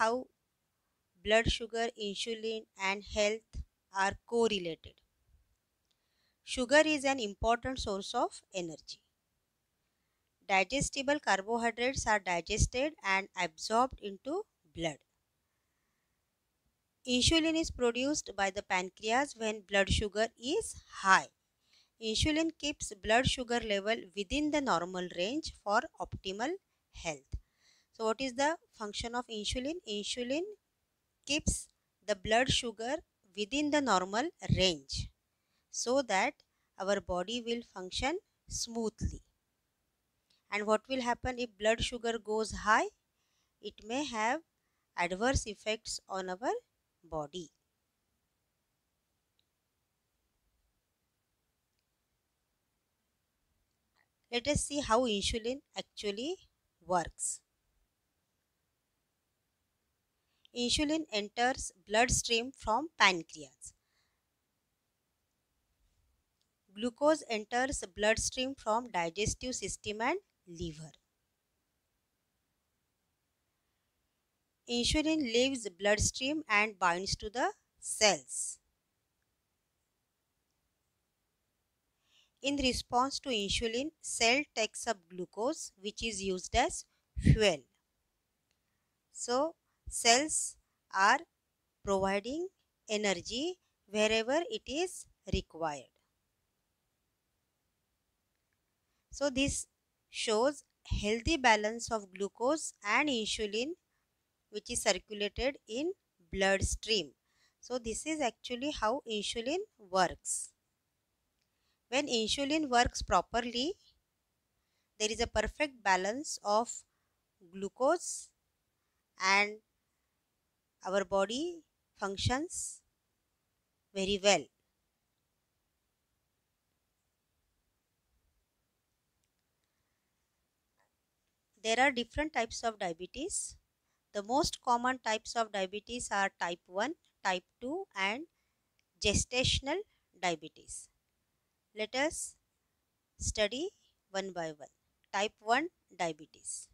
how blood sugar, insulin, and health are correlated. Sugar is an important source of energy. Digestible carbohydrates are digested and absorbed into blood. Insulin is produced by the pancreas when blood sugar is high. Insulin keeps blood sugar level within the normal range for optimal health. So what is the function of insulin? Insulin keeps the blood sugar within the normal range so that our body will function smoothly. And what will happen if blood sugar goes high? It may have adverse effects on our body. Let us see how insulin actually works. Insulin enters bloodstream from pancreas. Glucose enters bloodstream from digestive system and liver. Insulin leaves bloodstream and binds to the cells. In response to insulin, cell takes up glucose which is used as fuel. So cells are providing energy wherever it is required. So this shows healthy balance of glucose and insulin which is circulated in bloodstream. So this is actually how insulin works. When insulin works properly, there is a perfect balance of glucose and our body functions very well. There are different types of diabetes. The most common types of diabetes are type 1, type 2 and gestational diabetes. Let us study one by one. Type 1 diabetes.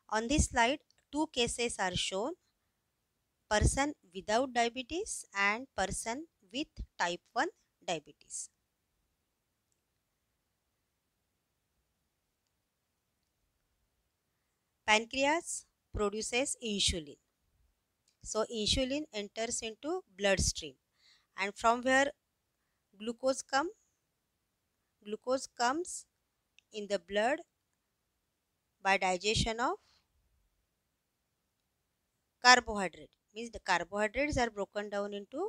On this slide, two cases are shown: person without diabetes and person with type 1 diabetes. Pancreas produces insulin. So insulin enters into bloodstream, and from where glucose come? Glucose comes in the blood by digestion of carbohydrate. Means the carbohydrates are broken down into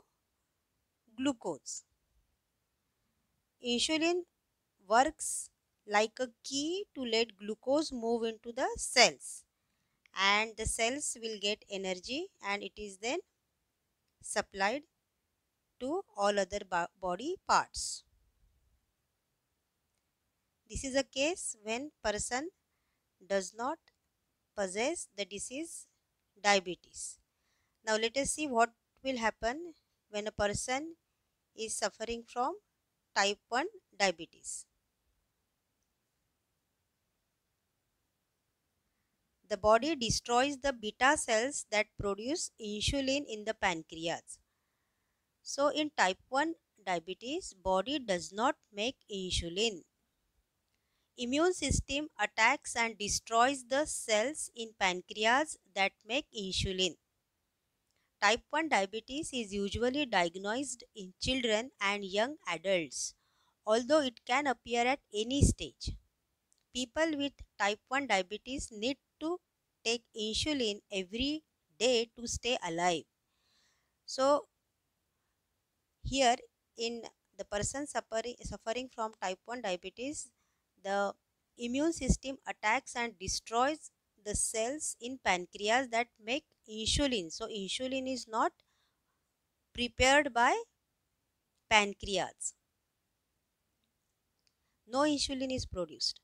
glucose. Insulin works like a key to let glucose move into the cells, and the cells will get energy and it is then supplied to all other body parts. This is a case when person does not possess the disease diabetes. Now let us see what will happen when a person is suffering from type 1 diabetes. The body destroys the beta cells that produce insulin in the pancreas. So in type 1 diabetes, body does not make insulin. Immune system attacks and destroys the cells in pancreas that make insulin. Type 1 diabetes is usually diagnosed in children and young adults, although it can appear at any stage. People with type 1 diabetes need to take insulin every day to stay alive. So here in the person suffering from type 1 diabetes, the immune system attacks and destroys the cells in pancreas that make insulin. So insulin is not prepared by pancreas. No insulin is produced.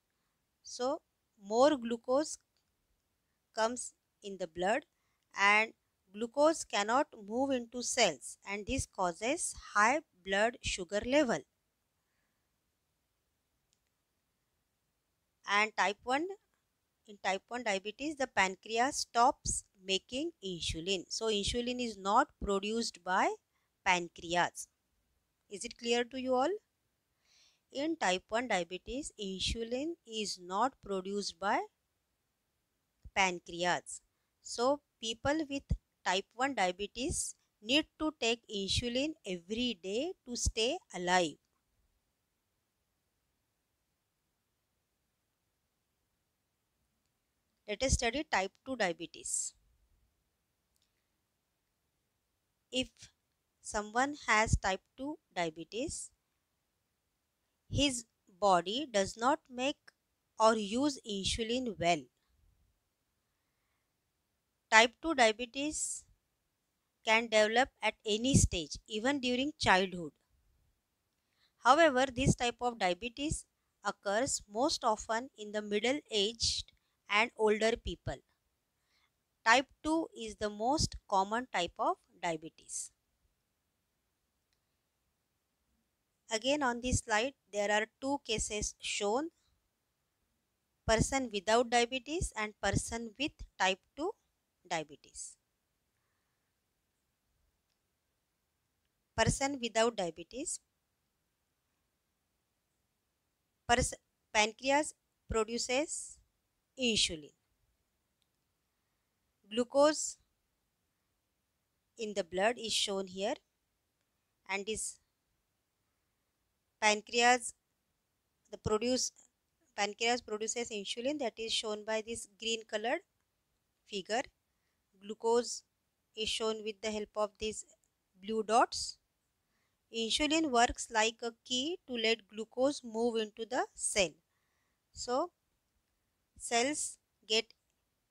So more glucose comes in the blood and glucose cannot move into cells, and this causes high blood sugar level. And type 1 in type 1 diabetes, the pancreas stops making insulin. So insulin is not produced by pancreas. Is it clear to you all? In type 1 diabetes, insulin is not produced by pancreas. So people with type 1 diabetes need to take insulin every day to stay alive. Let us study type 2 diabetes. If someone has type 2 diabetes, his body does not make or use insulin well. Type 2 diabetes can develop at any stage, even during childhood. However, this type of diabetes occurs most often in the middle-aged and older people. Type 2 is the most common type of diabetes. Again on this slide, there are two cases shown: person without diabetes and person with type 2 diabetes. Person without diabetes, pancreas produces insulin. Glucose in the blood is shown here, and this pancreas pancreas produces insulin, that is shown by this green colored figure. Glucose is shown with the help of these blue dots. Insulin works like a key to let glucose move into the cell. So cells get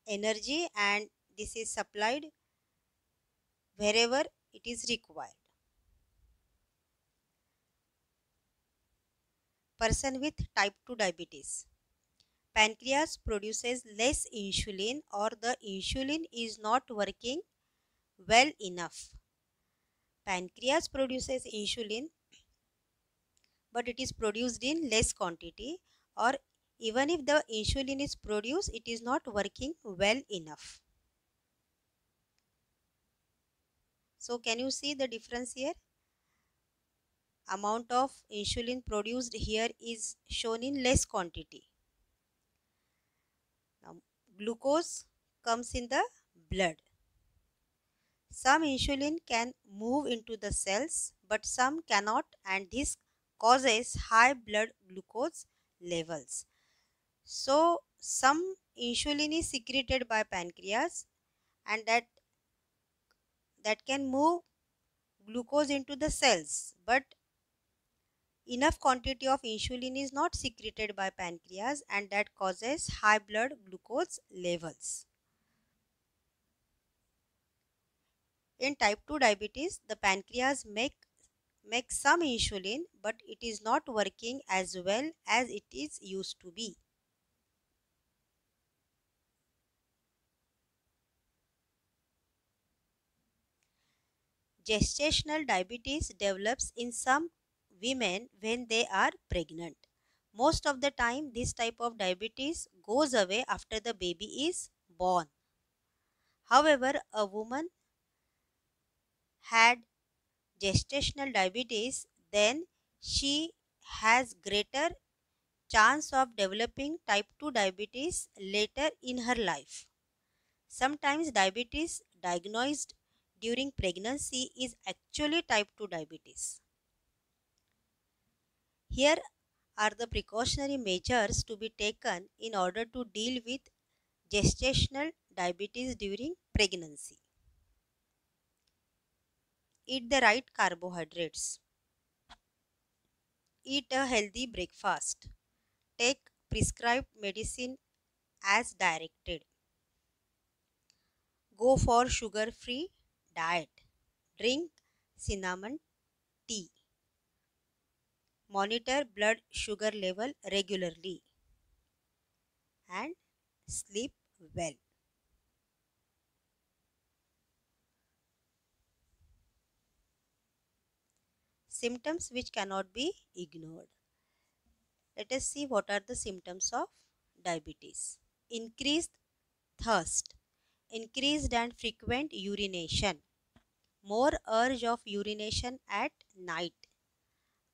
energy and this is supplied wherever it is required. Person with type 2 diabetes, pancreas produces less insulin or the insulin is not working well enough. Pancreas produces insulin, but it is produced in less quantity, or even if the insulin is produced, it is not working well enough. So can you see the difference here? Amount of insulin produced here is shown in less quantity. Now, glucose comes in the blood. Some insulin can move into the cells, but some cannot, and this causes high blood glucose levels. So some insulin is secreted by pancreas and that can move glucose into the cells, but enough quantity of insulin is not secreted by pancreas and that causes high blood glucose levels. In type 2 diabetes, the pancreas makes some insulin, but it is not working as well as it is used to be. Gestational diabetes develops in some women when they are pregnant. Most of the time, this type of diabetes goes away after the baby is born. However, a woman had gestational diabetes, then she has greater chance of developing type 2 diabetes later in her life. Sometimes diabetes diagnosed during pregnancy is actually type 2 diabetes. Here are the precautionary measures to be taken in order to deal with gestational diabetes during pregnancy. Eat the right carbohydrates. Eat a healthy breakfast. Take prescribed medicine as directed. Go for sugar-free diet. Drink cinnamon tea. Monitor blood sugar level regularly and sleep well. Symptoms which cannot be ignored. Let us see what are the symptoms of diabetes. increased thirst, increased and frequent urination, more urge of urination at night,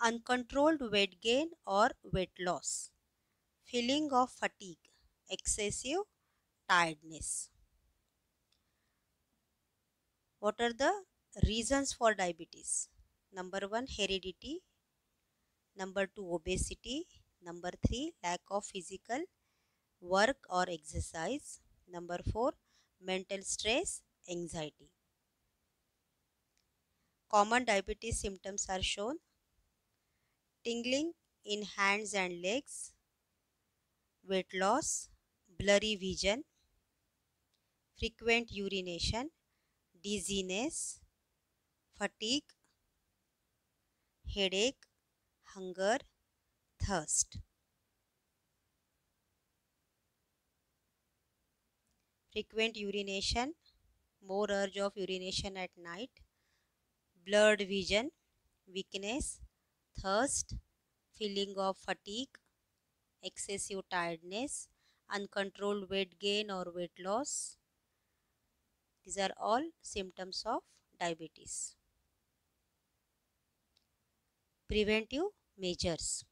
uncontrolled weight gain or weight loss, feeling of fatigue, excessive tiredness. What are the reasons for diabetes? Number 1, heredity. Number 2, obesity. Number 3, lack of physical work or exercise. Number 4, mental stress, anxiety. Common diabetes symptoms are shown: tingling in hands and legs, weight loss, blurry vision, frequent urination, dizziness, fatigue, headache, hunger, thirst. Frequent urination, more urge of urination at night, blurred vision, weakness, thirst, feeling of fatigue, excessive tiredness, uncontrolled weight gain or weight loss. These are all symptoms of diabetes. Preventive measures.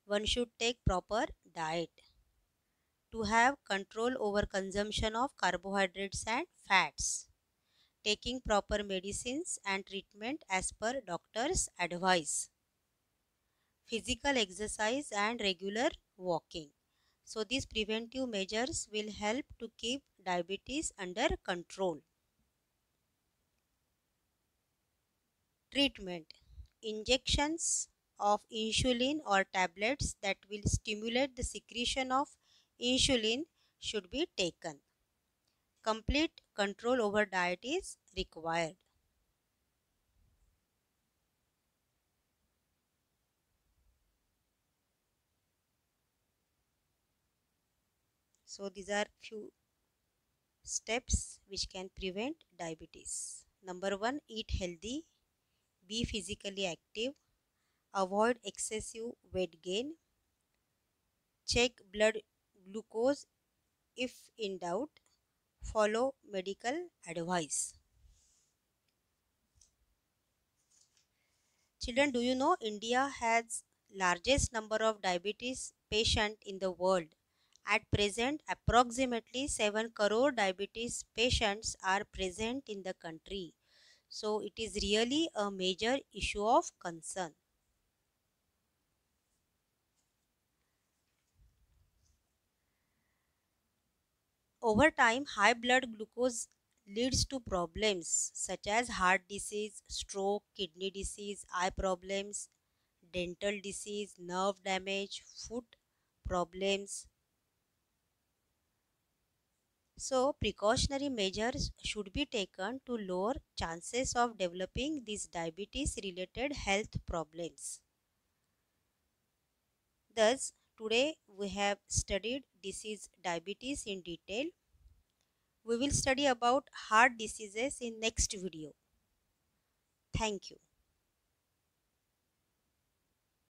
One should take proper diet to have control over consumption of carbohydrates and fats, taking proper medicines and treatment as per doctor's advice, physical exercise and regular walking. So these preventive measures will help to keep diabetes under control. Treatment. Injections of insulin or tablets that will stimulate the secretion of insulin should be taken. Complete control over diet is required. So these are few steps which can prevent diabetes. Number 1, eat healthy, be physically active, avoid excessive weight gain, check blood glucose if in doubt, follow medical advice. Children, do you know India has largest number of diabetes patient in the world? At present, approximately 7 crore diabetes patients are present in the country. So it is really a major issue of concern. Over time, high blood glucose leads to problems such as heart disease, stroke, kidney disease, eye problems, dental disease, nerve damage, foot problems. So, precautionary measures should be taken to lower chances of developing these diabetes related health problems. Thus, today we have studied disease diabetes in detail. We will study about heart diseases in next video. Thank you.